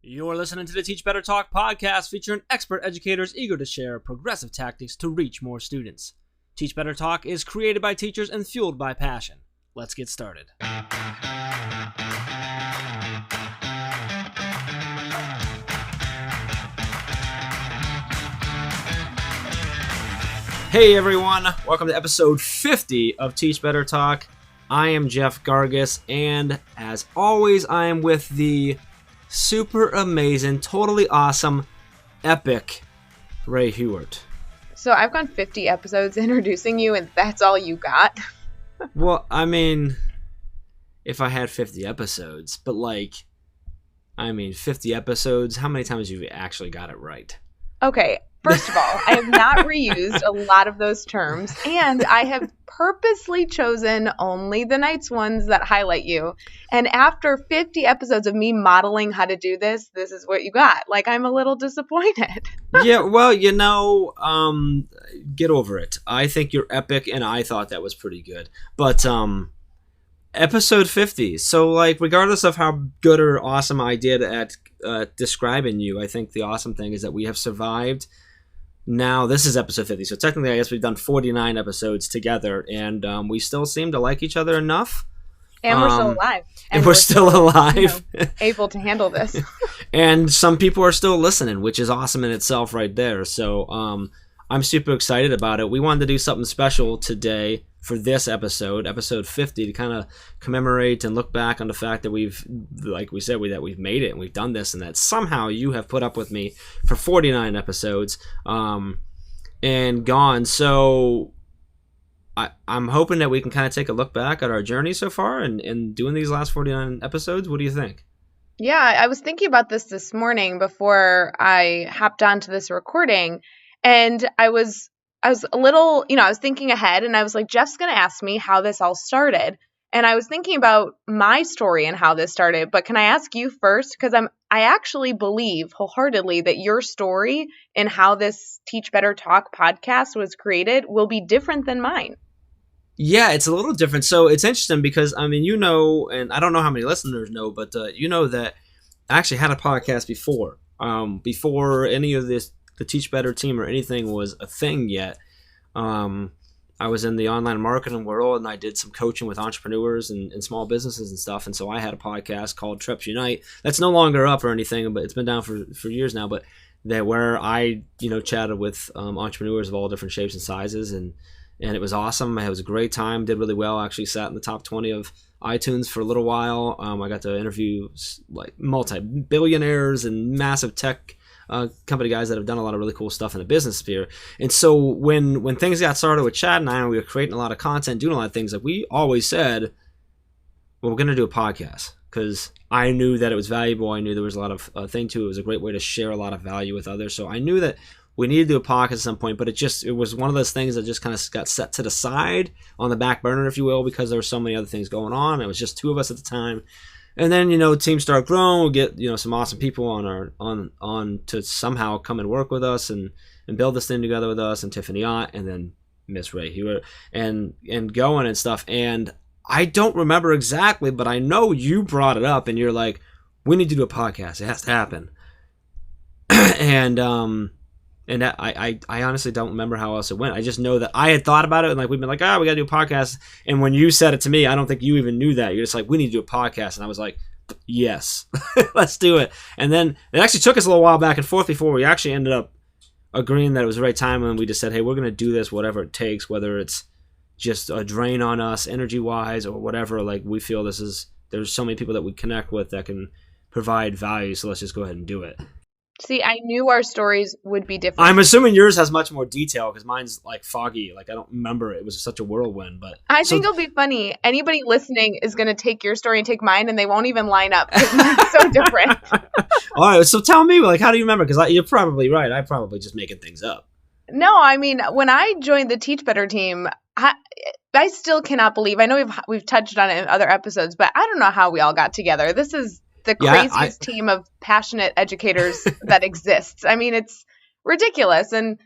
You're listening to the Teach Better Talk podcast featuring expert educators eager to share progressive tactics to reach more students. Teach Better Talk is created by teachers and fueled by passion. Let's get started. Hey everyone, welcome to episode 50 of Teach Better Talk. I am Jeff Gargis, and as always, I am with the super amazing, totally awesome, epic Ray Hewart. So I've gone 50 episodes introducing you, and that's all you got? Well, I mean, if I had 50 episodes, but 50 episodes, how many times have you actually got it right? Okay, first of all, I have not reused a lot of those terms, and I have purposely chosen only the nice ones that highlight you. And after 50 episodes of me modeling how to do this is what you got. I'm a little disappointed. Yeah, well, get over it. I think you're epic, and I thought that was pretty good. But, episode 50. So, regardless of how good or awesome I did at describing you, I think the awesome thing is that we have survived. Now, this is episode 50, so technically I guess we've done 49 episodes together, and we still seem to like each other enough. And we're still alive. And we're still alive. Able to handle this. And some people are still listening, which is awesome in itself right there. So I'm super excited about it. We wanted to do something special today for this episode 50, to kind of commemorate and look back on the fact that we've made it and we've done this, and that somehow you have put up with me for 49 episodes and gone. So I'm hoping that we can kind of take a look back at our journey so far and doing these last 49 episodes. What do you think? Yeah, I was thinking about this morning before I hopped onto this recording, and I was a little, I was thinking ahead, and I was like, Jeff's going to ask me how this all started. And I was thinking about my story and how this started, but can I ask you first? Because I actually believe wholeheartedly that your story and how this Teach Better Talk podcast was created will be different than mine. Yeah, it's a little different. So it's interesting because, and I don't know how many listeners know, but that I actually had a podcast before any of this, the Teach Better team or anything was a thing yet. I was in the online marketing world, and I did some coaching with entrepreneurs and small businesses and stuff. And so I had a podcast called Trips Unite. That's no longer up or anything, but it's been down for years now. But where I chatted with entrepreneurs of all different shapes and sizes, and it was awesome. It was a great time. Did really well. Actually sat in the top 20 of iTunes for a little while. I got to interview multi-billionaires and massive tech company guys that have done a lot of really cool stuff in the business sphere. And so when things got started with Chad and I, and we were creating a lot of content, doing a lot of things, we always said, well, we're going to do a podcast, because I knew that it was valuable. I knew there was a lot of thing to it. It was a great way to share a lot of value with others. So I knew that we needed to do a podcast at some point, but it was one of those things that just kind of got set to the side on the back burner, if you will, because there were so many other things going on. It was just two of us at the time. And then, teams start growing. We'll get, some awesome people on to somehow come and work with us and build this thing together with us, and Tiffany Ott, and then Miss Ray Hewart, and going and stuff. And I don't remember exactly, but I know you brought it up, and you're like, we need to do a podcast. It has to happen. And that, I honestly don't remember how else it went. I just know that I had thought about it, and we've been like, we got to do a podcast. And when you said it to me, I don't think you even knew that. You're just like, we need to do a podcast. And I was like, yes, let's do it. And then it actually took us a little while back and forth before we actually ended up agreeing that it was the right time. And we just said, hey, we're going to do this, whatever it takes, whether it's just a drain on us energy-wise or whatever. We feel there's so many people that we connect with that can provide value. So let's just go ahead and do it. See, I knew our stories would be different. I'm assuming yours has much more detail, because mine's foggy. I don't remember. It was such a whirlwind. But I think it'll be funny. Anybody listening is going to take your story and take mine, and they won't even line up, because mine's so different. All right, so tell me, how do you remember? Because you're probably right. I'm probably just making things up. No, when I joined the Teach Better team, I still cannot believe. I know we've touched on it in other episodes, but I don't know how we all got together. This is the craziest team of passionate educators that exists. It's ridiculous. And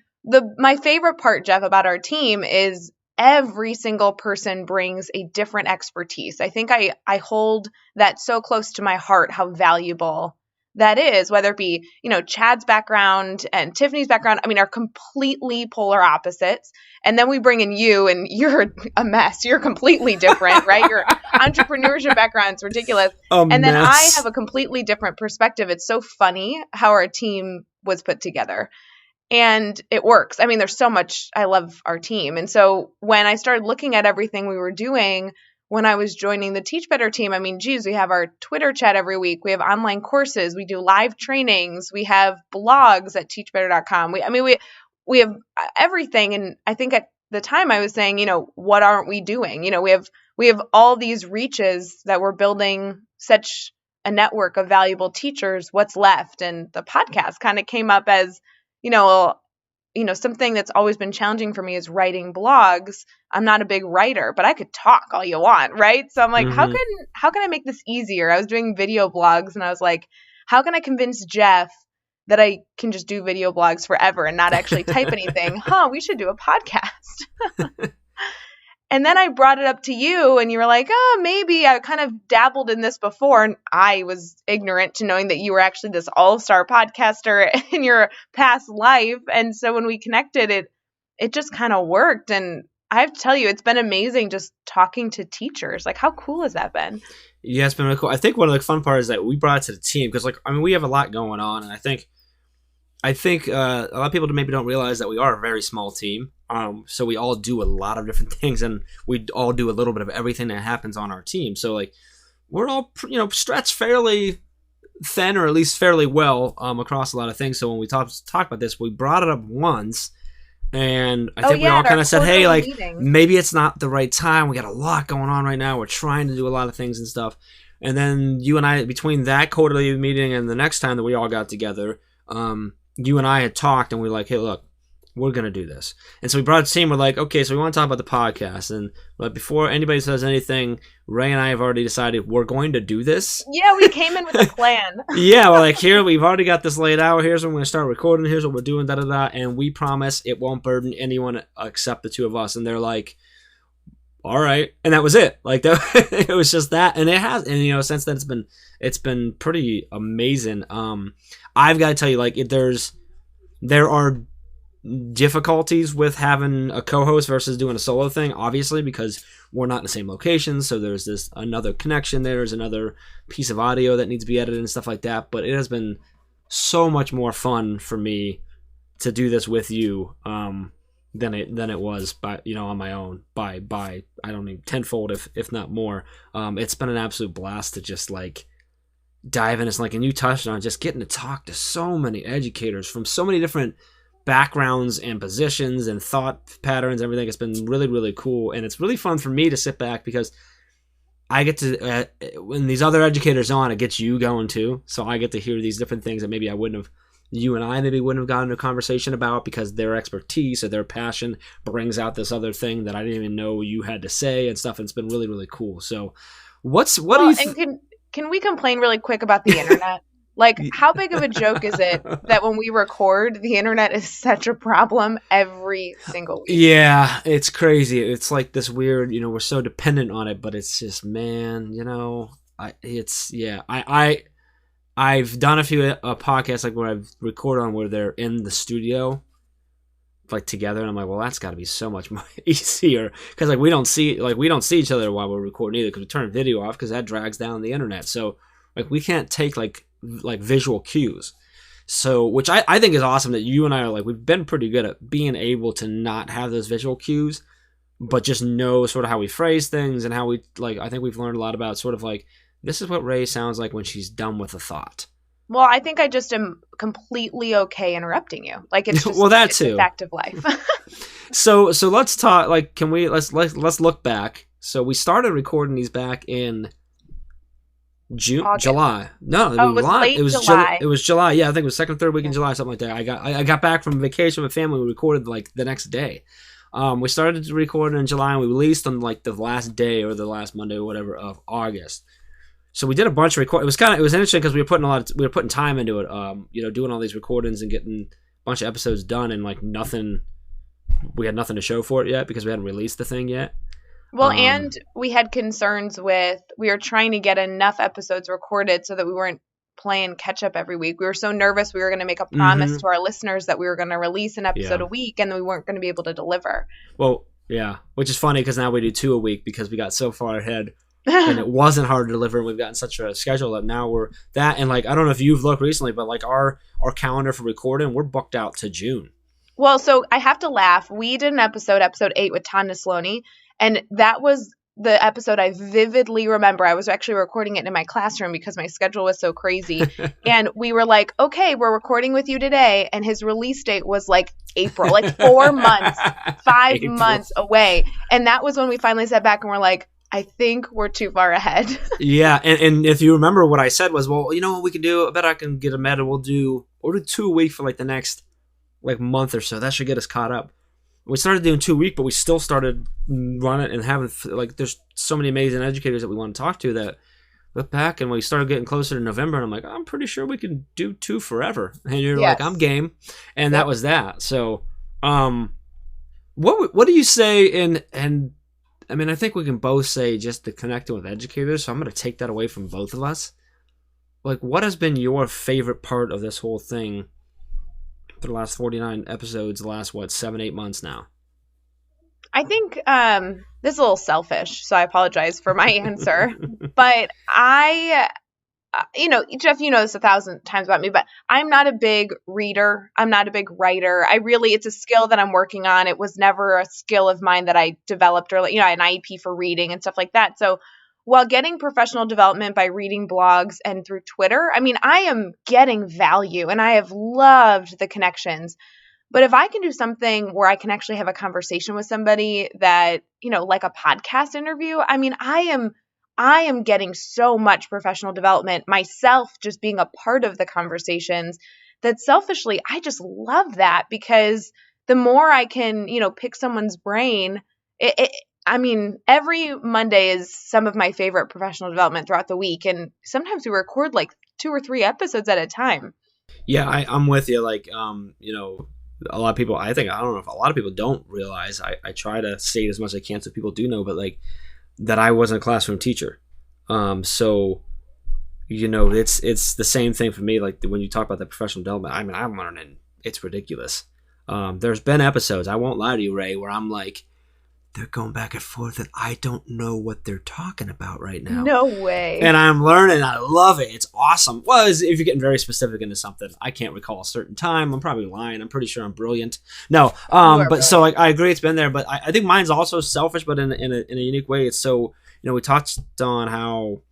my favorite part, Jeff, about our team is every single person brings a different expertise. I think I hold that so close to my heart, how valuable that is, whether it be, Chad's background and Tiffany's background, I mean, are completely polar opposites. And then we bring in you, and you're a mess. You're completely different, right? Your entrepreneurship background's ridiculous. And then I have a completely different perspective. It's so funny how our team was put together. And it works. I mean, there's so much, I love our team. And so when I started looking at everything we were doing, when I was joining the Teach Better team, I mean, geez, we have our Twitter chat every week. We have online courses. We do live trainings. We have blogs at teachbetter.com. We have everything. And I think at the time I was saying, what aren't we doing? We have all these reaches that we're building such a network of valuable teachers. What's left? And the podcast kind of came up as, something that's always been challenging for me is writing blogs. I'm not a big writer, but I could talk all you want, right? So I'm like, how can I make this easier? I was doing video blogs, and I was like, how can I convince Jeff that I can just do video blogs forever and not actually type anything? We should do a podcast. And then I brought it up to you, and you were like, maybe. I kind of dabbled in this before, and I was ignorant to knowing that you were actually this all-star podcaster in your past life. And so when we connected, it just kind of worked. And I have to tell you, it's been amazing just talking to teachers. Like, how cool has that been? Yeah, it's been really cool. I think one of the fun parts is that we brought it to the team because, we have a lot going on, and I think a lot of people maybe don't realize that we are a very small team. So we all do a lot of different things, and we all do a little bit of everything that happens on our team. So we're all stretched fairly thin, or at least fairly well across a lot of things. So when we talk about this, we brought it up once, and I think we all kind of said, hey, maybe it's not the right time. We got a lot going on right now. We're trying to do a lot of things and stuff. And then you and I, between that quarterly meeting and the next time that we all got together, you and I had talked, and we were like, hey, look, we're going to do this. And so we brought it to the team. We're like, okay, so we want to talk about the podcast. And before anybody says anything, Ray and I have already decided we're going to do this. Yeah, we came in with a plan. Yeah, we're like, here, we've already got this laid out. Here's when we're going to start recording. Here's what we're doing, da-da-da. And we promise it won't burden anyone except the two of us. And they're like, all right. And that was it. It was just that. And it has. And, since then, it's been pretty amazing. I've got to tell you, there are difficulties with having a co-host versus doing a solo thing, obviously, because we're not in the same location. So there's another connection. There's another piece of audio that needs to be edited and stuff like that. But it has been so much more fun for me to do this with you than it was by on my own by I don't know, tenfold if not more. It's been an absolute blast to just dive in. It's and you touched on just getting to talk to so many educators from so many different backgrounds and positions and thought patterns and everything. It's been really, really cool, and it's really fun for me to sit back because I get to when these other educators on, it gets you going too. So I get to hear these different things that maybe you and I wouldn't have gotten into a conversation about because their expertise or their passion brings out this other thing that I didn't even know you had to say and stuff. And it's been really, really cool. So can we complain really quick about the internet? How big of a joke is it that when we record, the internet is such a problem every single week? Yeah, it's crazy. It's this weird, we're so dependent on it, but it's just, man, I've done a few podcasts where I've recorded on where they're in the studio, together, and I'm like, well, that's got to be so much more easier because we don't see each other while we're recording either because we turn video off because that drags down the internet. So we can't take visual cues. So, which I think is awesome that you and I are we've been pretty good at being able to not have those visual cues, but just know sort of how we phrase things and how we I think we've learned a lot about sort of this is what Ray sounds like when she's done with a thought. Well, I think I just am completely okay interrupting you. It's just that it's too. A fact of life. So let's talk. Let's look back. So we started recording these back in July. No, it was late July. It was July. Yeah, I think it was second, third week in July, something like that. I got back from vacation with family. We recorded the next day. We started to record in July and we released on the last day or the last Monday or whatever of August. So we did a bunch of it was interesting because we were putting time into it. Doing all these recordings and getting a bunch of episodes done and we had nothing to show for it yet because we hadn't released the thing yet. Well, and we had concerns we were trying to get enough episodes recorded so that we weren't playing catch up every week. We were so nervous we were going to make a promise Mm-hmm. to our listeners that we were going to release an episode Yeah. a week, and then we weren't going to be able to deliver. Well, yeah, which is funny because now we do 2 a week because we got so far ahead and it wasn't hard to deliver. And we've gotten such a schedule that now we're that. And like, I don't know if you've looked recently, but like our calendar for recording, we're booked out to June. Well, so I have to laugh. We did an episode 8 with Tanya Sloaney, and that was the episode I vividly remember. I was actually recording it in my classroom because my schedule was so crazy. And we were like, okay, we're recording with you today. And his release date was like April, like 4 months, 5 April. months away. And that was when we finally sat back and we're like, I think we're too far ahead. Yeah, and if you remember what I said was, well, you know what we can do? I bet I can get a meta. We'll do 2 a week for like the next like month or so. That should get us caught up. We started doing 2 a week, but we still started running and having like there's so many amazing educators that we want to talk to that look back and we started getting closer to November and I'm like, I'm pretty sure we can do 2 forever. And you're Yes. like, I'm game. And that was that. So what do you say and I mean I think we can both say just the connecting with educators, so I'm gonna take that away from both of us. Like what has been your favorite part of this whole thing? For the last 49 episodes, the last 7-8 months now? I think this is a little selfish, so I apologize for my answer. But I, Jeff, you know this 1,000 times about me, but I'm not a big reader. I'm not a big writer. It's a skill that I'm working on. It was never a skill of mine that I developed early, an IEP for reading and stuff like that. So while getting professional development by reading blogs and through Twitter, I mean, I am getting value and I have loved the connections. But if I can do something where I can actually have a conversation with somebody that, like a podcast interview, I mean, I am getting so much professional development myself, just being a part of the conversations, that selfishly, I just love that because the more I can, pick someone's brain, every Monday is some of my favorite professional development throughout the week. And sometimes we record like 2 or 3 episodes at a time. Yeah, I'm with you. Like, a lot of people, I don't know if a lot of people don't realize, I try to say it as much as I can so people do know, but like that I wasn't a classroom teacher. So, it's the same thing for me. Like when you talk about the professional development, I mean, I'm learning. It's ridiculous. There's been episodes, I won't lie to you, Ray, where I'm like, they're going back and forth and I don't know what they're talking about right now. No way. And I'm learning. I love it. It's awesome. Well, if you're getting very specific into something, I can't recall a certain time. I'm probably lying. I'm pretty sure I'm brilliant. No. But brilliant. So I agree it's been there, but I think mine's also selfish, but in a unique way. It's so, we touched on how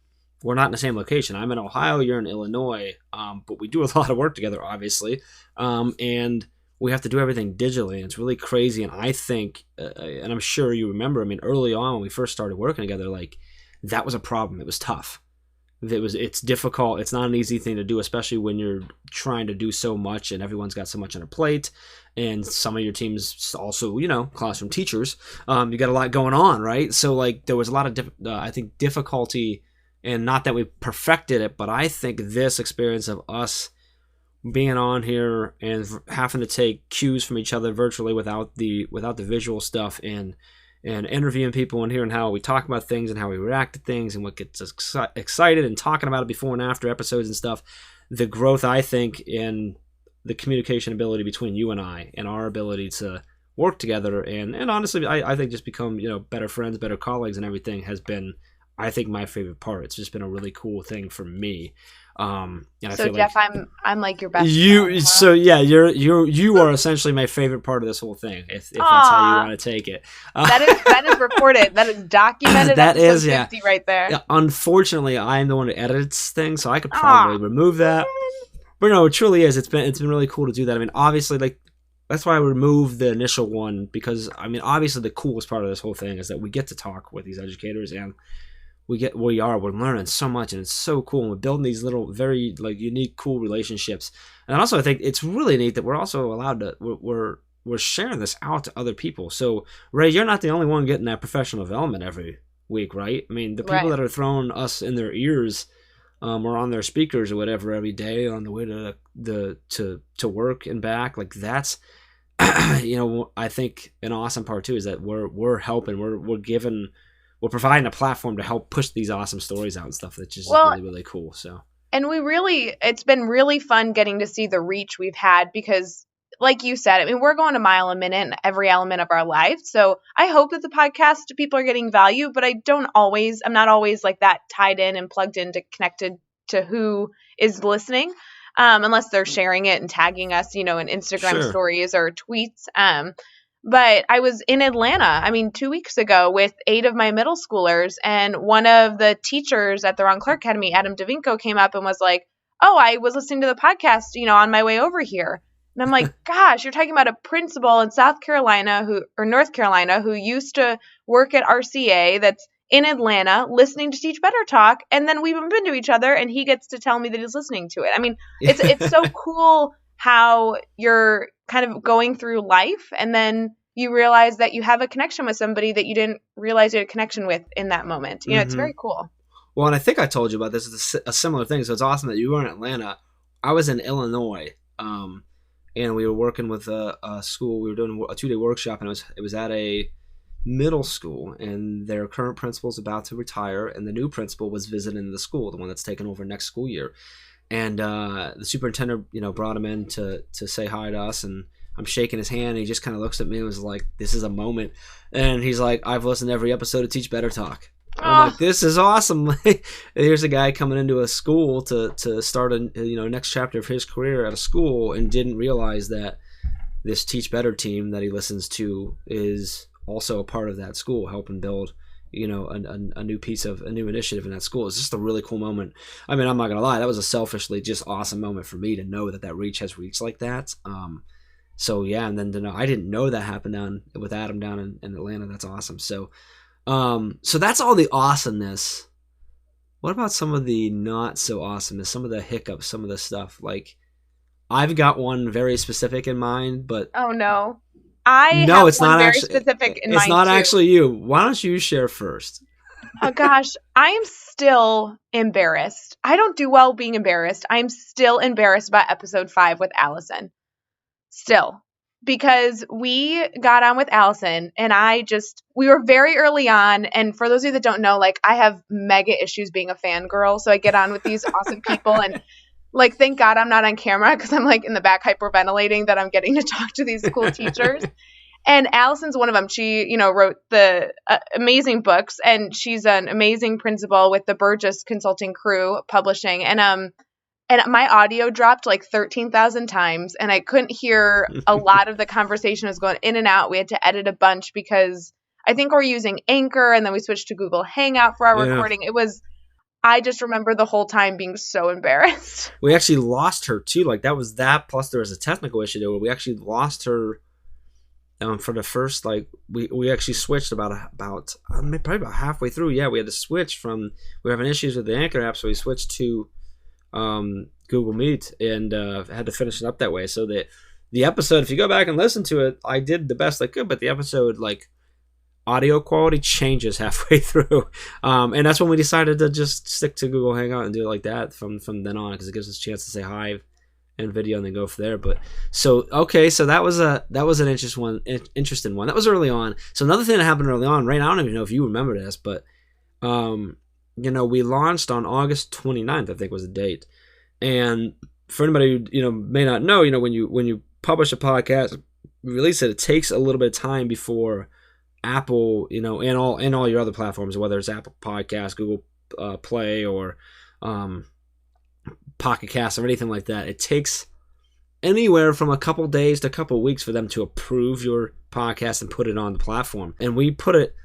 we're not in the same location. I'm in Ohio, you're in Illinois. But we do a lot of work together, obviously. And we have to do everything digitally, and it's really crazy. And I think, and I'm sure you remember, I mean, early on when we first started working together, like that was a problem. It was tough. It's difficult. It's not an easy thing to do, especially when you're trying to do so much and everyone's got so much on their plate. And some of your teams also, classroom teachers, you got a lot going on, right? So like there was a lot of, I think, difficulty, and not that we perfected it, but I think this experience of us being on here and having to take cues from each other virtually without the visual stuff and interviewing people and hearing how we talk about things and how we react to things and what gets us excited and talking about it before and after episodes and stuff. The growth, I think, in the communication ability between you and I and our ability to work together and honestly, I think just become, better friends, better colleagues and everything has been, I think, my favorite part. It's just been a really cool thing for me. And I so feel Jeff, like I'm like your best you friend, huh? So yeah, you are essentially my favorite part of this whole thing, if that's how you want to take it. That is recorded, that is documented. That is 50 right there. Yeah, unfortunately I'm the one who edits things, so I could probably remove that, but no, it truly is. It's been really cool to do that. I mean, obviously, like that's why I removed the initial one, because I mean, obviously the coolest part of this whole thing is that we get to talk with these educators and we're learning so much, and it's so cool, and we're building these little very like unique, cool relationships. And also I think it's really neat that we're also allowed to we're sharing this out to other people. So Ray, you're not the only one getting that professional development every week, right? I mean, the people that are throwing us in their ears or on their speakers or whatever every day on the way to work and back, like that's I think an awesome part too is that we're helping, we're providing a platform to help push these awesome stories out and stuff, that's just really, really cool. So And it's been really fun getting to see the reach we've had because, like you said, I mean, we're going a mile a minute in every element of our life. So I hope that the podcast people are getting value, but I'm not always like that tied in and plugged into connected to who is listening, unless they're sharing it and tagging us, in Instagram stories or tweets. But I was in Atlanta, 2 weeks ago with 8 of my middle schoolers, and one of the teachers at the Ron Clark Academy, Adam DeVinco, came up and was like, "Oh, I was listening to the podcast, on my way over here." And I'm like, "Gosh, you're talking about a principal in North Carolina who used to work at RCA that's in Atlanta listening to Teach Better Talk, and then we bump into each other and he gets to tell me that he's listening to it." It's so cool how you're kind of going through life and then you realize that you have a connection with somebody that you didn't realize you had a connection with in that moment. It's very cool. Well, and I think I told you about this. It's a similar thing. So it's awesome that you were in Atlanta. I was in Illinois, and we were working with a school. We were doing a 2-day workshop, and it was at a middle school, and their current principal's about to retire, and the new principal was visiting the school, the one that's taking over next school year. And the superintendent, brought him in to say hi to us, and I'm shaking his hand, and he just kind of looks at me and was like, "This is a moment." And he's like, "I've listened to every episode of Teach Better Talk." I'm like, "This is awesome." Here's a guy coming into a school to start a next chapter of his career at a school and didn't realize that this Teach Better team that he listens to is also a part of that school, helping build a new initiative in that school. It's just a really cool moment. I'm not gonna lie, that was a selfishly just awesome moment for me to know that reach has reached like that. So yeah, and then to know I didn't know that happened with Adam down in Atlanta. That's awesome. So that's all the awesomeness. What about some of the not so awesomeness, some of the hiccups, some of the stuff? Like, I've got one very specific in mind, but oh no. It's not very specific in mind. It's not actually you. Why don't you share first? Oh gosh, I am still embarrassed. I don't do well being embarrassed. I'm still embarrassed about episode 5 with Allison. Still. Because we got on with Allison and we were very early on. And for those of you that don't know, like, I have mega issues being a fangirl. So I get on with these awesome people and like, thank God I'm not on camera because I'm like in the back hyperventilating that I'm getting to talk to these cool teachers. And Allison's one of them. She, wrote the amazing books, and she's an amazing principal with the Burgess Consulting Crew Publishing. And my audio dropped like 13,000 times, and I couldn't hear a lot of the conversation was going in and out. We had to edit a bunch because I think we're using Anchor, and then we switched to Google Hangout for our recording. I just remember the whole time being so embarrassed. We actually lost her too. Like, that was that. Plus, there was a technical issue there where we actually lost her for the first, like, we actually switched about probably about halfway through. Yeah, we had to switch we were having issues with the Anchor app, so we switched to Google Meet and had to finish it up that way. So the episode, if you go back and listen to it, I did the best I could, but the episode, like, audio quality changes halfway through, and that's when we decided to just stick to Google Hangout and do it like that from then on, because it gives us a chance to say hi and video and then go from there. But so that was an interesting one. That was early on. So another thing that happened early on, right? I don't even know if you remember this, but we launched on August 29th, I think was the date. And for anybody who may not know, when you publish a podcast, release it, it takes a little bit of time before Apple, and all your other platforms, whether it's Apple Podcasts, Google Play, or Pocket Cast or anything like that, it takes anywhere from a couple days to a couple weeks for them to approve your podcast and put it on the platform. And we put it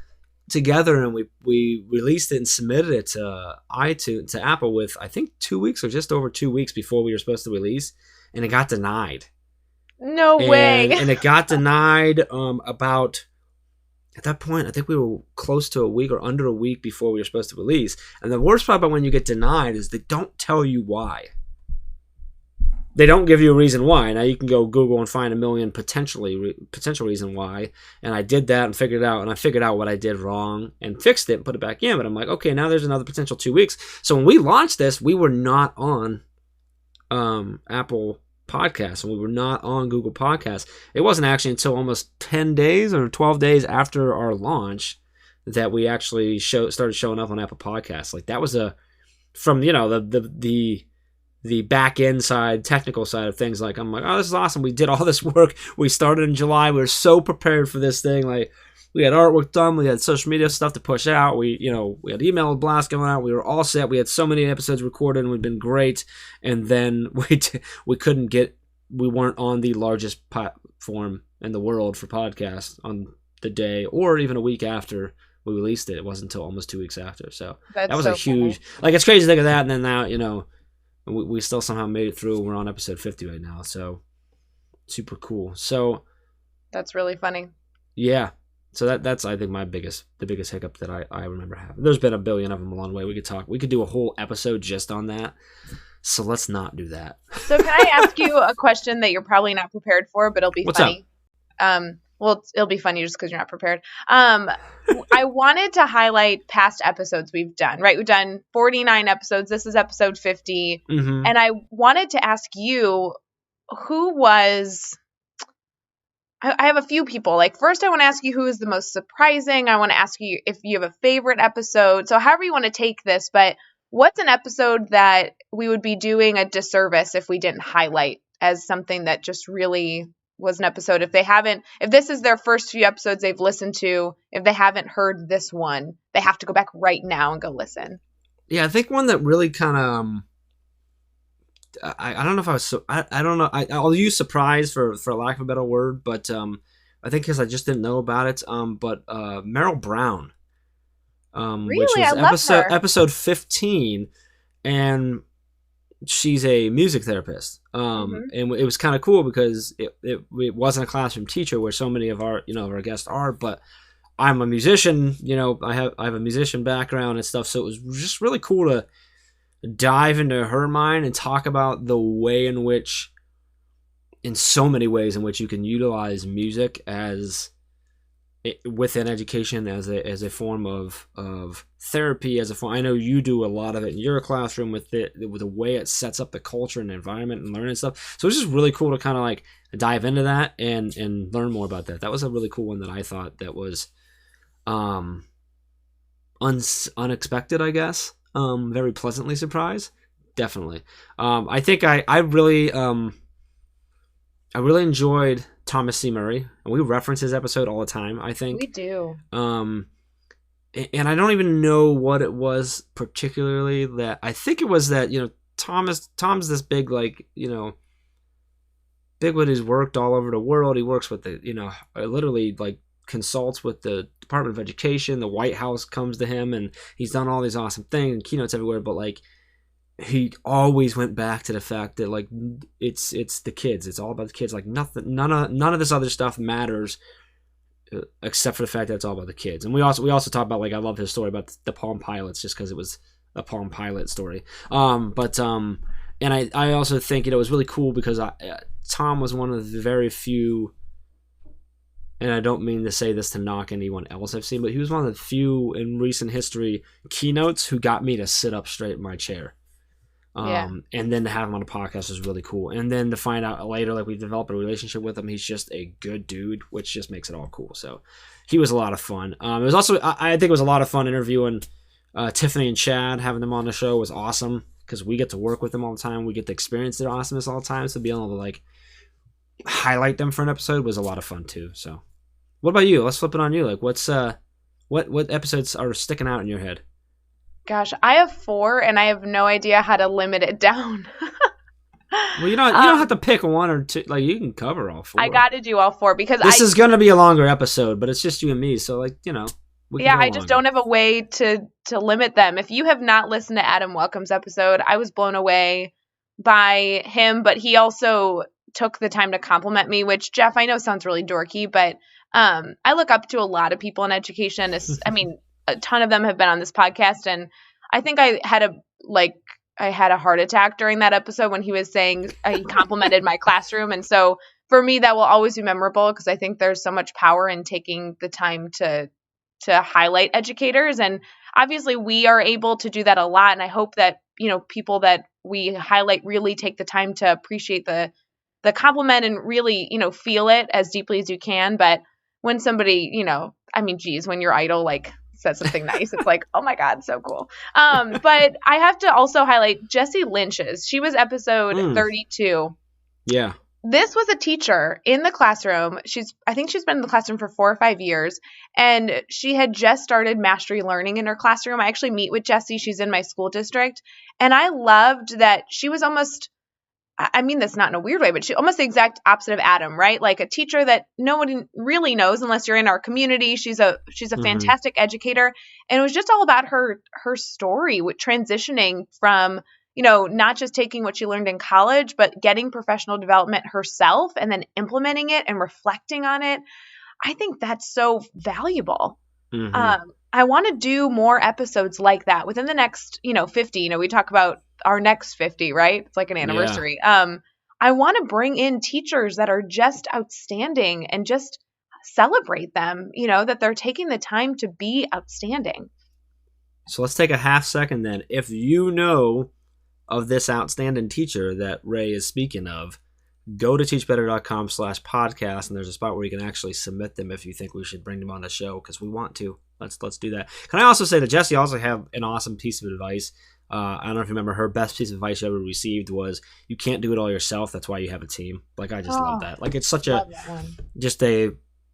together and we released it and submitted it to iTunes, to Apple, with I think 2 weeks or just over 2 weeks before we were supposed to release, and it got denied. No way. And it got denied about. At that point, I think we were close to a week or under a week before we were supposed to release. And the worst part about when you get denied is they don't tell you why. They don't give you a reason why. Now, you can go Google and find a million potential reason why. And I did that and figured it out. And I figured out what I did wrong and fixed it and put it back in. But I'm like, okay, now there's another potential 2 weeks. So when we launched this, we were not on Apple Podcasts, and we were not on Google Podcasts. It wasn't actually until almost 10 days or 12 days after our launch that we actually started showing up on Apple Podcasts. Like, that was from the back end side, technical side of things. Like I'm like, oh, this is awesome. We did all this work. We started in July. We were so prepared for this thing. Like we had artwork done. We had social media stuff to push out. We had email blasts going out. We were all set. We had so many episodes recorded and we'd been great. And then we weren't on the largest platform in the world for podcasts on the day or even a week after we released it. It wasn't until almost 2 weeks after. So that was so a huge, like, it's crazy to think of that. And then now, we still somehow made it through. We're on episode 50 right now. So super cool. So that's really funny. Yeah. So that's, I think, the biggest hiccup that I remember having. There's been a billion of them along the way. We could do a whole episode just on that. So let's not do that. So can I ask you a question that you're probably not prepared for, but it'll be funny? Up? Well, it'll be funny just because you're not prepared. I wanted to highlight past episodes we've done, right? We've done 49 episodes. This is episode 50. Mm-hmm. And I wanted to ask you, who was... I have a few people. Like, first I want to ask you who is the most surprising. I want to ask you if you have a favorite episode. So however you want to take this, but what's an episode that we would be doing a disservice if we didn't highlight as something that just really was an episode? If this is their first few episodes they've listened to, if they haven't heard this one, they have to go back right now and go listen. Yeah, I think one that really kind of, I don't know if I was, I don't know. I'll use surprise for lack of a better word, but I think because I just didn't know about it. But Meryl Brown, really? Which was I love her. episode 15, and she's a music therapist. Mm-hmm. And it was kind of cool because it wasn't a classroom teacher where so many of our our guests are, but I'm a musician. I have a musician background and stuff, so it was just really cool to dive into her mind and talk about the way in which, in so many ways in which you can utilize music within education as a form of therapy, I know you do a lot of it in your classroom with the way it sets up the culture and environment and learning stuff. So it's just really cool to kind of like dive into that and learn more about that. That was a really cool one that I thought that was unexpected, I guess. Very pleasantly surprised. Definitely. I think I really enjoyed Thomas C. Murray, and we reference his episode all the time, I think. We do. And I don't even know what it was particularly that, I think it was that, Tom's this big, like, big with his worked all over the world. He works with literally like consults with the Department of Education. The White House comes to him, and he's done all these awesome things and keynotes everywhere, but like he always went back to the fact that like it's the kids. It's all about the kids. Like none of this other stuff matters except for the fact that it's all about the kids. And we also talk about, like, I love his story about the Palm Pilots just because it was a Palm Pilot story. And I also think it was really cool because Tom was one of the very few, and I don't mean to say this to knock anyone else I've seen, but he was one of the few in recent history keynotes who got me to sit up straight in my chair. And then to have him on a podcast was really cool. And then to find out later, like, we developed a relationship with him. He's just a good dude, which just makes it all cool. So he was a lot of fun. It was also, I think it was a lot of fun interviewing Tiffany and Chad. Having them on the show was awesome because we get to work with them all the time. We get to experience their awesomeness all the time. So being able to, like, highlight them for an episode was a lot of fun too. So what about you? Let's flip it on you. Like, what's what episodes are sticking out in your head? Gosh, I have 4 and I have no idea how to limit it down. Well, you don't have to pick one or two. Like, you can cover all 4. I got to do all 4 because this is going to be a longer episode, but it's just you and me. So, like, I just don't have a way to limit them. If you have not listened to Adam Welcome's episode, I was blown away by him, but he also took the time to compliment me, which, Jeff, I know sounds really dorky, but I look up to a lot of people in education. I mean, a ton of them have been on this podcast, and I think I had a heart attack during that episode when he was saying he complimented my classroom. And so for me, that will always be memorable because I think there's so much power in taking the time to highlight educators. And obviously we are able to do that a lot. And I hope that, people that we highlight really take the time to appreciate the compliment and really, feel it as deeply as you can. But when somebody, when your idol, like, says something nice, it's like, oh my God, so cool. But I have to also highlight Jessie Lynch's. She was episode 32. Yeah. This was a teacher in the classroom. I think she's been in the classroom for 4 or 5 years, and she had just started mastery learning in her classroom. I actually meet with Jessie. She's in my school district, and I loved that she was almost, I mean this not in a weird way, but she almost the exact opposite of Adam, right? Like a teacher that no one really knows unless you're in our community. She's a fantastic educator, and it was just all about her story with transitioning from, not just taking what she learned in college, but getting professional development herself and then implementing it and reflecting on it. I think that's so valuable. I want to do more episodes like that within the next, 50. We talk about our next 50, right? It's like an anniversary. Yeah. I want to bring in teachers that are just outstanding and just celebrate them, that they're taking the time to be outstanding. So let's take a half second then. If you know of this outstanding teacher that Ray is speaking of, go to teachbetter.com/podcast, and there's a spot where you can actually submit them if you think we should bring them on the show, because we want to. Let's do that. Can I also say that Jessie also have an awesome piece of advice? I don't know if you remember, her best piece of advice she ever received was, you can't do it all yourself. That's why you have a team. Like, I just love that. Like, it's such you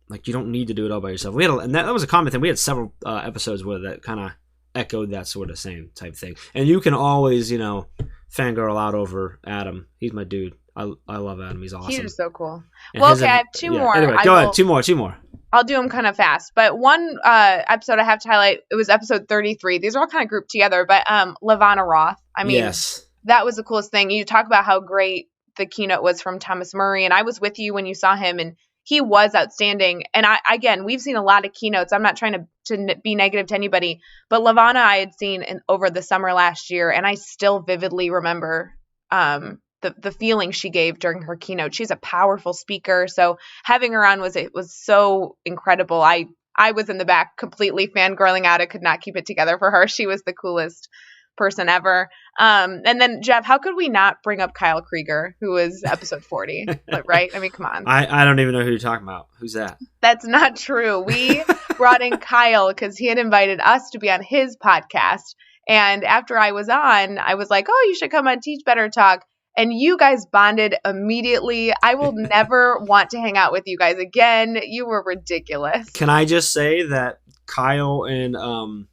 don't need to do it all by yourself. And that was a common thing. We had several episodes where that kind of echoed that sort of same type thing. And you can always, fangirl out over Adam. He's my dude. I love Adam. He's awesome. He's so cool. And I have two more. Anyway, go ahead. Two more. I'll do them kind of fast. But one episode I have to highlight, it was episode 33. These are all kind of grouped together. But LaVonna Roth. I mean, yes, that was the coolest thing. You talk about how great the keynote was from Thomas Murray. And I was with you when you saw him, and he was outstanding. And again, we've seen a lot of keynotes. I'm not trying to be negative to anybody, but LaVonna I had seen over the summer last year, and I still vividly remember the feeling she gave during her keynote. She's a powerful speaker, so having her on was so incredible. I was in the back completely fangirling out. I could not keep it together for her. She was the coolest person ever. And then Jeff, how could we not bring up Kyle Krieger, who was episode 40? Right? I mean, come on. I don't even know who you're talking about. Who's that? That's not true. We brought in Kyle because he had invited us to be on his podcast. And after I was on, I was like, oh, you should come on Teach Better Talk. And you guys bonded immediately. I will never want to hang out with you guys again. You were ridiculous. Can I just say that Kyle and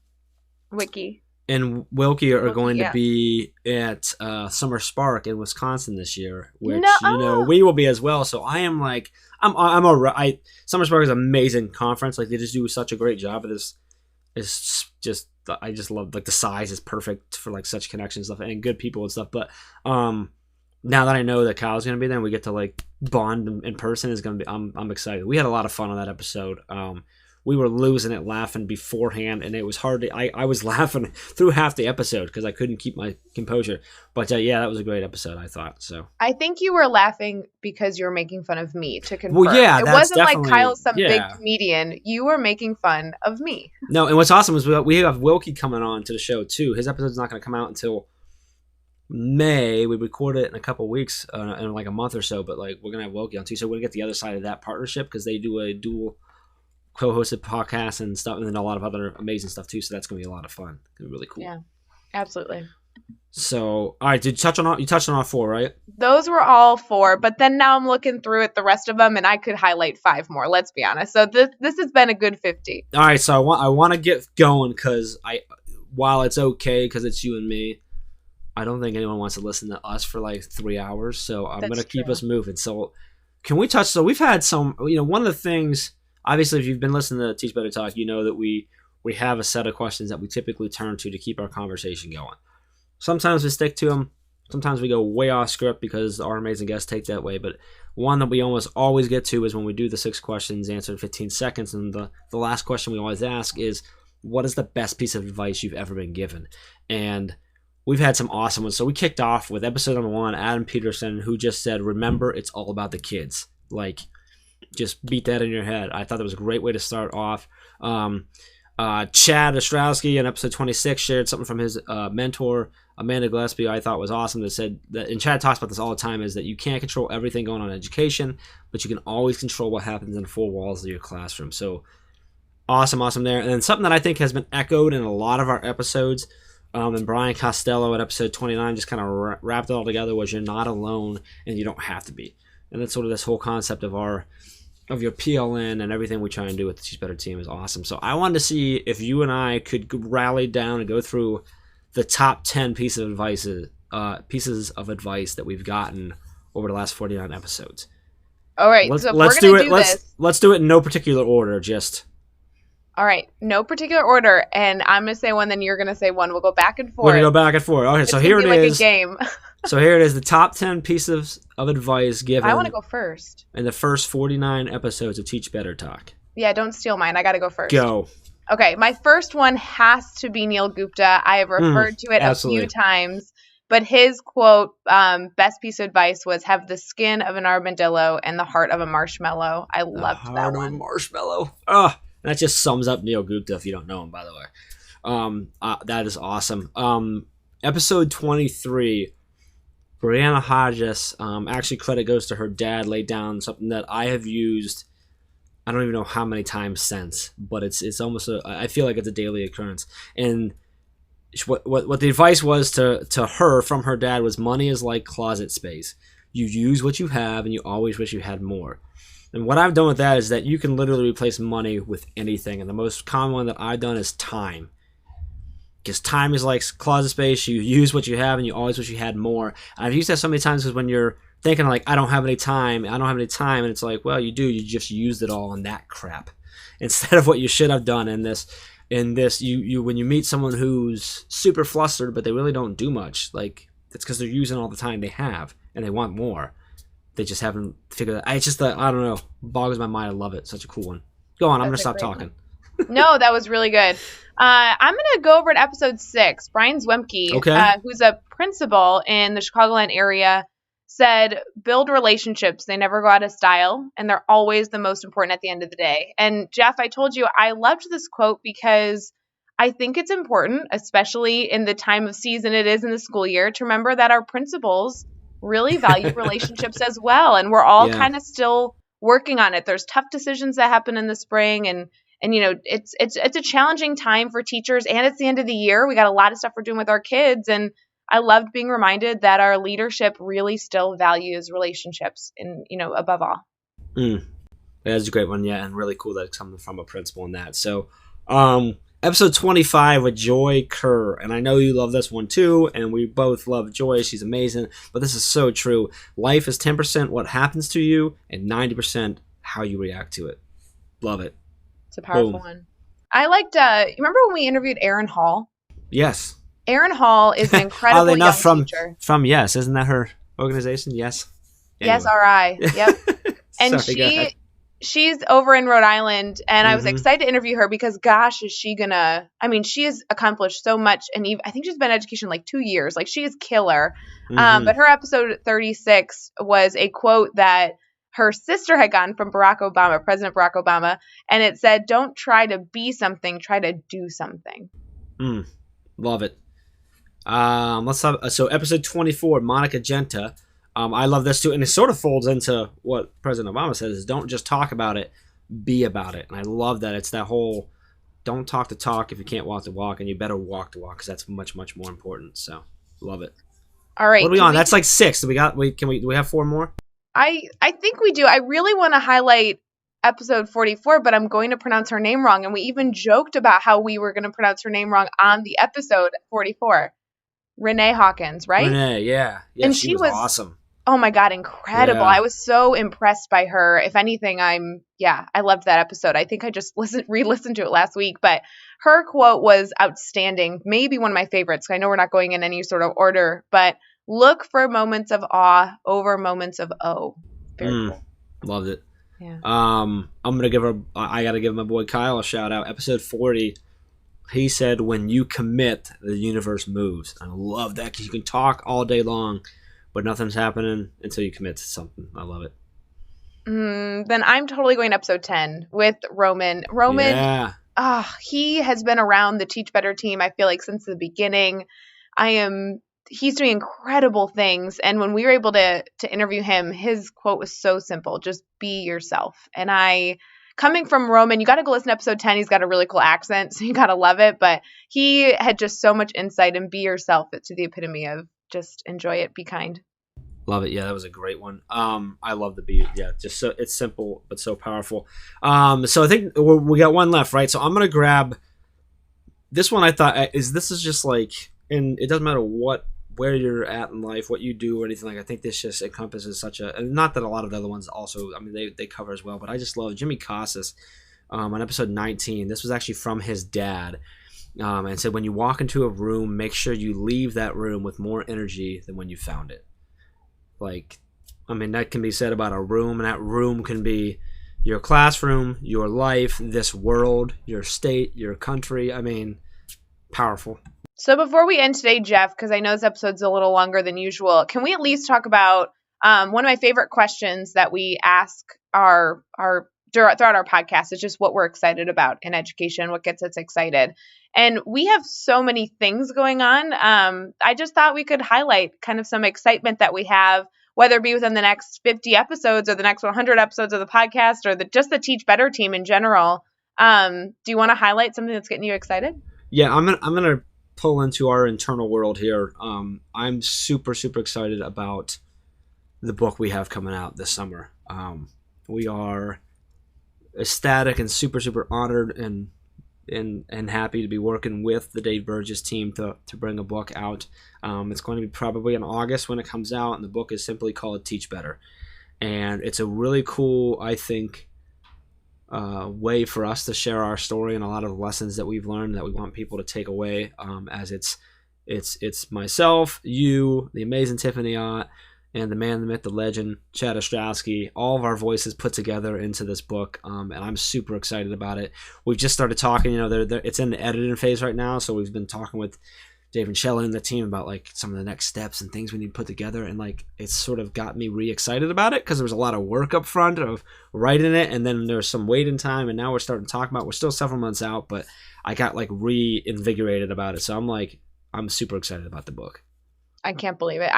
Wiki and Wilkie are going to be at Summer Spark in Wisconsin this year, which we will be as well. So I am like, I'm alright. Summer Spark is an amazing conference. Like, they just do such a great job of this. It's just, I just love, like, the size is perfect for like such connections and stuff and good people and stuff. But now that I know that Kyle's going to be there and we get to like bond in person, is going to be, I'm excited. We had a lot of fun on that episode. We were losing it laughing beforehand, and it was hard to, I was laughing through half the episode because I couldn't keep my composure. But that was a great episode, I thought. So I think you were laughing because you were making fun of me, to confirm. Well, yeah, it wasn't like Kyle's some big comedian. You were making fun of me. No, and what's awesome is we have Wilkie coming on to the show too. His episode's not going to come out until May. We record it in a couple weeks, in like a month or so. But like, we're going to have Wilkie on too, so we're going to get the other side of that partnership because they do a dual co-hosted podcast and stuff, and then a lot of other amazing stuff too. So that's going to be a lot of fun. It's going to be really cool. Yeah, absolutely. So, all right, you touched on all 4, right? Those were all 4, but then now I'm looking through at the rest of them, and I could highlight 5 more. Let's be honest. So this has been a good 50. All right, so I want to get going because while it's okay because it's you and me, I don't think anyone wants to listen to us for like 3 hours. So I'm going to keep us moving. So can we touch? So we've had some. One of the things. Obviously, if you've been listening to Teach Better Talk, you know that we have a set of questions that we typically turn to keep our conversation going. Sometimes we stick to them. Sometimes we go way off script because our amazing guests take that way. But one that we almost always get to is when we do the 6 questions answered in 15 seconds. And the last question we always ask is, what is the best piece of advice you've ever been given? And we've had some awesome ones. So we kicked off with episode number 1, Adam Peterson, who just said, remember, it's all about the kids. Like, just beat that in your head. I thought that was a great way to start off. Chad Ostrowski in episode 26 shared something from his mentor, Amanda Gillespie, I thought was awesome, that said that, and Chad talks about this all the time, is that you can't control everything going on in education, but you can always control what happens in the 4 walls of your classroom. So Awesome there. And then something that I think has been echoed in a lot of our episodes, and Brian Costello at episode 29 just kind of wrapped it all together, was you're not alone and you don't have to be. And that's sort of this whole concept of your PLN and everything we try and do with the Teach Better team is awesome. So I wanted to see if you and I could rally down and go through the top 10 pieces of advice that we've gotten over the last 49 episodes. All right, so let's do it. Let's do it in no particular order. Just all right, no particular order, and I'm gonna say one, then you're gonna say one. We'll go back and forth. We're gonna go back and forth. Okay, so here it is. Like a game. So here it is. The top 10 pieces of advice given. I want to go first. In the first 49 episodes of Teach Better Talk. Yeah, don't steal mine. I got to go first. Go. Okay, my first one has to be Neil Gupta. I have referred to it absolutely. A few times, but his quote, best piece of advice was, have the skin of an armadillo and the heart of a marshmallow. I loved that one. Heart of a marshmallow. Oh, that just sums up Neil Gupta if you don't know him, by the way. That is awesome. Episode 23, Brianna Hodges, actually credit goes to her dad, laid down something that I have used I don't even know how many times since, but it's almost I feel like it's a daily occurrence. And what the advice was to her from her dad was, money is like closet space. You use what you have and you always wish you had more. And what I've done with that is that you can literally replace money with anything. And the most common one that I've done is time. Because time is like closet space. You use what you have and you always wish you had more. And I've used that so many times because when you're thinking like, I don't have any time. And it's like, well, you do. You just used it all on that crap. Instead of what you should have done in this, you when you meet someone who's super flustered, but they really don't do much, like it's because they're using all the time they have and they want more. They just haven't figured it out. It's just I don't know, boggles my mind. I love it. Such a cool one. Go on. I'm going to stop talking. No, that was really good. I'm going to go over to episode 6. Brian Zwemke, who's a principal in the Chicagoland area, said, build relationships. They never go out of style, and they're always the most important at the end of the day. And Jeff, I told you, I loved this quote because I think it's important, especially in the time of season it is in the school year, to remember that our principals really value relationships as well. And we're all kind of still working on it. There's tough decisions that happen in the spring, and you know, it's a challenging time for teachers, and it's the end of the year. We got a lot of stuff we're doing with our kids, and I loved being reminded that our leadership really still values relationships, and above all. That's a great one, yeah, and really cool that it's coming from a principal in that. So, episode 25 with Joy Kerr, and I know you love this one too, and we both love Joy. She's amazing, but this is so true. Life is 10% what happens to you, and 90% how you react to it. Love it. It's a powerful one. I liked, you remember when we interviewed Erin Hall? Yes. Erin Hall is an incredible young teacher. From Yes, isn't that her organization? Yes. Anyway. Yes, RI. Yep. And she's over in Rhode Island, and I was excited to interview her because, gosh, is she gonna? I mean, she has accomplished so much, and I think she's been in education like 2 years. Like, she is killer. But her episode 36 was a quote that her sister had gotten from President Barack Obama, and it said, "Don't try to be something, try to do something." Love it. So episode 24, Monica Genta. I love this too, and it sort of folds into what President Obama says: is don't just talk about it, be about it. And I love that. It's that whole don't talk the talk if you can't walk the walk, and you better walk the walk because that's much, much more important. So love it. All right, what are we on? That's like 6. Do we have 4 more? I think we do. I really want to highlight episode 44, but I'm going to pronounce her name wrong. And we even joked about how we were going to pronounce her name wrong on the episode 44. Renee Hawkins, right? Renee, yeah. And she was awesome. Oh my God, incredible. Yeah. I was so impressed by her. If anything, I loved that episode. I think I just re-listened to it last week, but her quote was outstanding. Maybe one of my favorites. I know we're not going in any sort of order, but look for moments of awe over moments of oh. Very cool. Loved it. Yeah. I got to give my boy Kyle a shout out. Episode 40, he said, when you commit, the universe moves. I love that because you can talk all day long, but nothing's happening until you commit to something. I love it. Then I'm totally going to episode 10 with Roman. Roman, he has been around the Teach Better team, I feel like, since the beginning. He's doing incredible things. And when we were able to interview him, his quote was so simple: just be yourself. And coming from Roman, you got to go listen to episode 10. He's got a really cool accent, so you got to love it. But he had just so much insight, and be yourself. It's to the epitome of just enjoy it, be kind. Love it. Yeah, that was a great one. I love the beat. Yeah, just so it's simple but so powerful. So I think we got one left, right? So I'm gonna grab this one. I thought this is just like, and it doesn't matter where you're at in life, what you do, or anything like. I think this just encompasses such a, and not that a lot of the other ones also. I mean, they cover as well, but I just love Jimmy Casas on episode 19. This was actually from his dad. And said, when you walk into a room, make sure you leave that room with more energy than when you found it. Like, I mean, that can be said about a room, and that room can be your classroom, your life, this world, your state, your country. I mean, powerful. So before we end today, Jeff, because I know this episode's a little longer than usual, can we at least talk about one of my favorite questions that we ask our throughout our podcast is just what we're excited about in education, what gets us excited. And we have so many things going on. I just thought we could highlight kind of some excitement that we have, whether it be within the next 50 episodes or the next 100 episodes of the podcast, or just the Teach Better team in general. Do you want to highlight something that's getting you excited? Yeah, I'm gonna pull into our internal world here. I'm super excited about the book we have coming out this summer. We are ecstatic and super honored and happy to be working with the Dave Burgess team to bring a book out. It's going to be probably in August when it comes out, and the book is simply called Teach Better. And it's a really cool, I think, way for us to share our story and a lot of lessons that we've learned that we want people to take away, as it's myself, you, the amazing Tiffany Ott, and the man, the myth, the legend, Chad Ostrowski, all of our voices put together into this book, and I'm super excited about it. We've just started talking, it's in the editing phase right now, so we've been talking with Dave and Shelley and the team about like some of the next steps and things we need to put together, and like it's sort of got me re-excited about it because there was a lot of work up front of writing it, and then there's some waiting time, and now we're starting to talk about. We're still several months out, but I got like reinvigorated about it, so I'm super excited about the book. I can't believe it.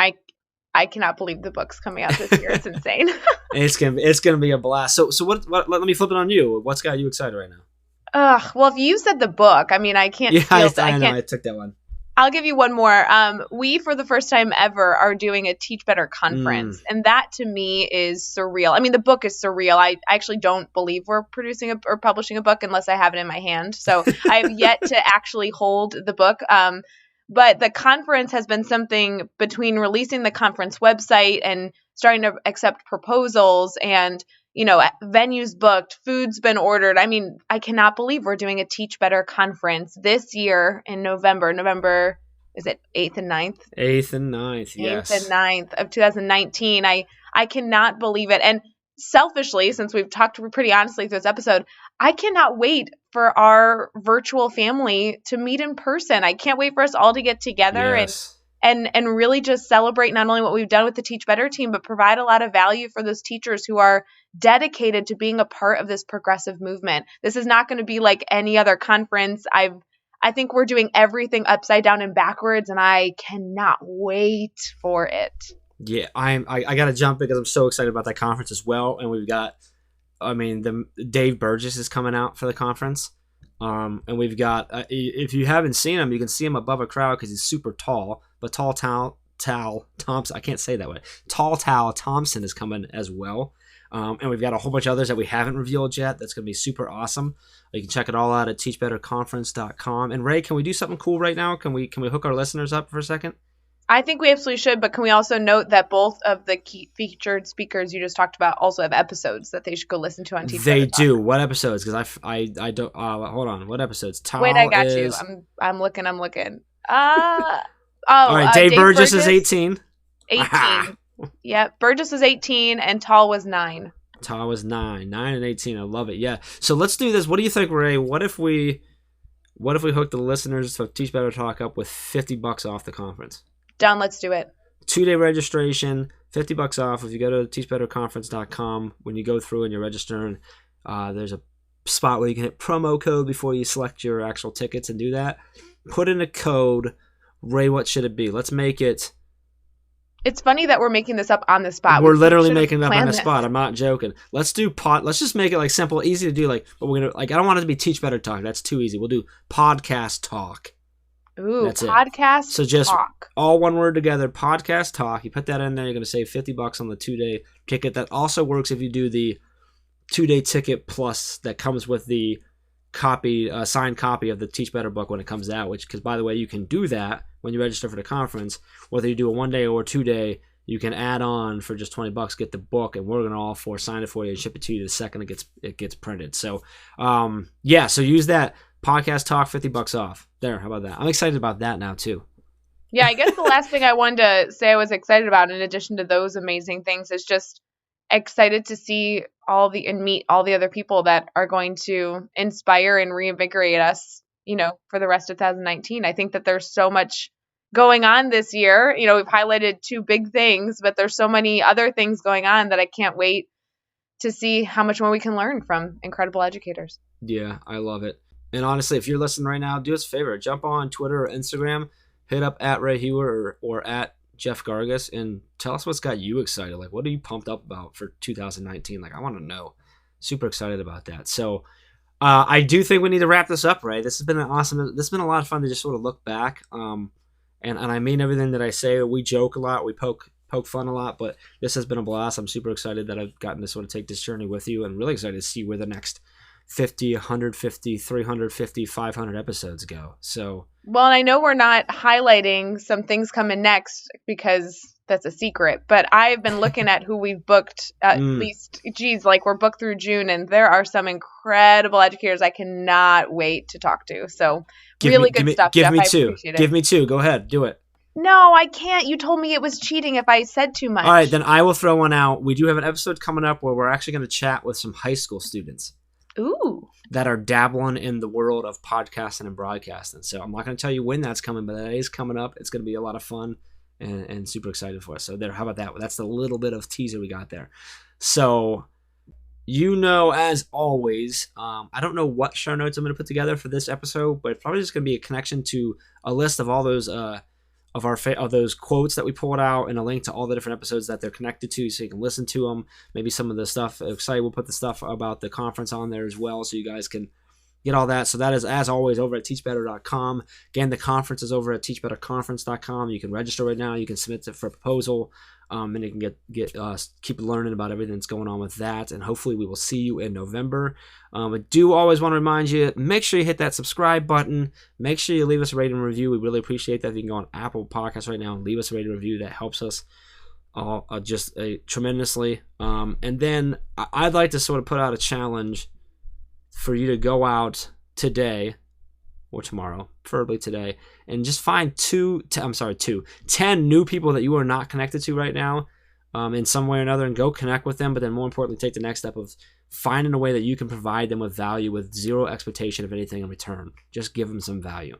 I cannot believe the book's coming out this year. It's insane. It's gonna be a blast. So what? Let me flip it on you. What's got you excited right now? Well, if you said the book, I mean, I can't. Yeah, I know. I took that one. I'll give you one more. We, for the first time ever, are doing a Teach Better conference. And that, to me, is surreal. I mean, the book is surreal. I actually don't believe we're producing or publishing a book unless I have it in my hand. So I have yet to actually hold the book. But the conference has been something between releasing the conference website and starting to accept proposals and, venues booked, food's been ordered. I mean, I cannot believe we're doing a Teach Better conference this year in November. November, is it 8th and 9th? 8th and 9th, yes. 8th and 9th of 2019. I cannot believe it. And selfishly, since we've talked pretty honestly through this episode, I cannot wait for our virtual family to meet in person. I can't wait for us all to get together and really just celebrate not only what we've done with the Teach Better team, but provide a lot of value for those teachers who are dedicated to being a part of this progressive movement. This is not going to be like any other conference. I think we're doing everything upside down and backwards, and I cannot wait for it. Yeah, I got to jump because I'm so excited about that conference as well. And we've got, Dave Burgess is coming out for the conference. And we've got, if you haven't seen him, you can see him above a crowd because he's super tall. But Tall Tal Thompson, I can't say that way. Tall Tal Thompson is coming as well. And we've got a whole bunch of others that we haven't revealed yet. That's going to be super awesome. You can check it all out at teachbetterconference.com. And Ray, can we do something cool right now? Can we hook our listeners up for a second? I think we absolutely should, but can we also note that both of the key featured speakers you just talked about also have episodes that they should go listen to on Teach Better? They do. What episodes? Because I don't. Hold on. What episodes? Wait, I got you. I'm looking. All right. Dave Burgess is 18. 18. Yep. Burgess was 18 and Tall was 9. Tall was 9. 9 and 18. I love it. Yeah. So let's do this. What do you think, Ray? What if we hook the listeners to Teach Better Talk up with $50 off the conference? Done. Let's do it. 2-day registration, $50 off. If you go to teachbetterconference.com, when you go through and you're registering, there's a spot where you can hit promo code before you select your actual tickets and do that. Put in a code. Ray, what should it be? Let's make it It's funny that we're making this up on the spot. We're We literally should have making it up on planned the this. spot. I'm not joking. Let's just make it like simple, easy to do. Like, but we're gonna like. I don't want it to be Teach Better Talk. That's too easy. We'll do podcast talk. Ooh, That's it. podcast So just talk. all one word together, podcast talk. You put that in there, you're going to save $50 on the 2-day ticket. That also works if you do the 2-day ticket plus that comes with the signed copy of the Teach Better book when it comes out, because by the way, you can do that when you register for the conference. Whether you do a 1-day or 2-day, you can add on for just $20, get the book, and we're going to all four sign it for you and ship it to you the second it gets printed. So, so use that podcast talk, $50 off. There, how about that? I'm excited about that now too. Yeah, I guess the last thing I wanted to say I was excited about, in addition to those amazing things, is just excited to see and meet all the other people that are going to inspire and reinvigorate us, for the rest of 2019. I think that there's so much going on this year. We've highlighted 2 big things, but there's so many other things going on that I can't wait to see how much more we can learn from incredible educators. Yeah, I love it. And honestly, if you're listening right now, do us a favor. Jump on Twitter or Instagram, hit up at Ray Hewer or at Jeff Gargas, and tell us what's got you excited. Like, what are you pumped up about for 2019? Like, I want to know. Super excited about that. So I do think we need to wrap this up, Ray. This has been this has been a lot of fun to just sort of look back. And I mean everything that I say. We joke a lot. We poke fun a lot, but this has been a blast. I'm super excited that I've gotten to sort of take this journey with you, and really excited to see where the next 50, 150, 350, 500 episodes go. So, well, and I know we're not highlighting some things coming next because that's a secret, but I've been looking at who we've booked, at least, we're booked through June, and there are some incredible educators I cannot wait to talk to. So really good stuff, Jeff. I appreciate it. Give me 2. Go ahead. Do it. No, I can't. You told me it was cheating if I said too much. All right, then I will throw one out. We do have an episode coming up where we're actually going to chat with some high school students. Ooh. That are dabbling in the world of podcasting and broadcasting. So I'm not going to tell you when that's coming, but that is coming up. It's going to be a lot of fun and super excited for us. So there, how about that? That's the little bit of teaser we got there. So, as always, I don't know what show notes I'm going to put together for this episode, but it's probably just going to be a connection to a list of all those of those quotes that we pulled out, and a link to all the different episodes that they're connected to, so you can listen to them. Maybe some of the stuff excited. We'll put the stuff about the conference on there as well, so you guys can get all that. So that is, as always, over at teachbetter.com. Again, the conference is over at teachbetterconference.com. You can register right now. You can submit it for a proposal, and you can get keep learning about everything that's going on with that. And hopefully we will see you in November. I do always want to remind you, make sure you hit that subscribe button. Make sure you leave us a rating and review. We really appreciate that. If you can go on Apple Podcasts right now and leave us a rating and review, that helps us tremendously. And then I'd like to sort of put out a challenge for you to go out today or tomorrow, preferably today, and just find 10 new people that you are not connected to right now, in some way or another, and go connect with them. But then more importantly, take the next step of finding a way that you can provide them with value with zero expectation of anything in return. Just give them some value.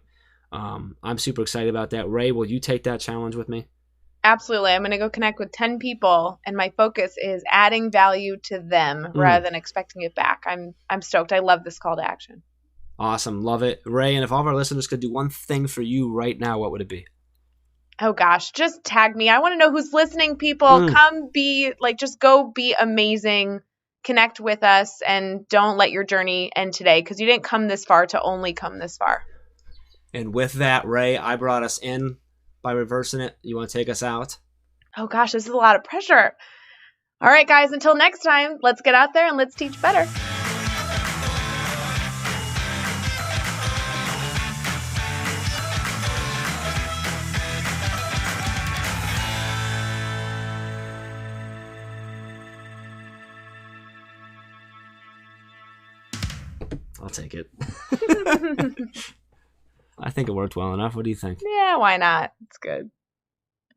I'm super excited about that. Ray, will you take that challenge with me? Absolutely. I'm going to go connect with 10 people, and my focus is adding value to them rather than expecting it back. I'm stoked. I love this call to action. Awesome. Love it. Ray, and if all of our listeners could do one thing for you right now, what would it be? Oh gosh, just tag me. I want to know who's listening, people. Just go be amazing. Connect with us, and don't let your journey end today, because you didn't come this far to only come this far. And with that, Ray, I brought us in by reversing it. You want to take us out? Oh gosh, this is a lot of pressure. All right, guys, until next time, let's get out there and let's teach better. I'll take it. I think it worked well enough. What do you think? Yeah, why not? It's good.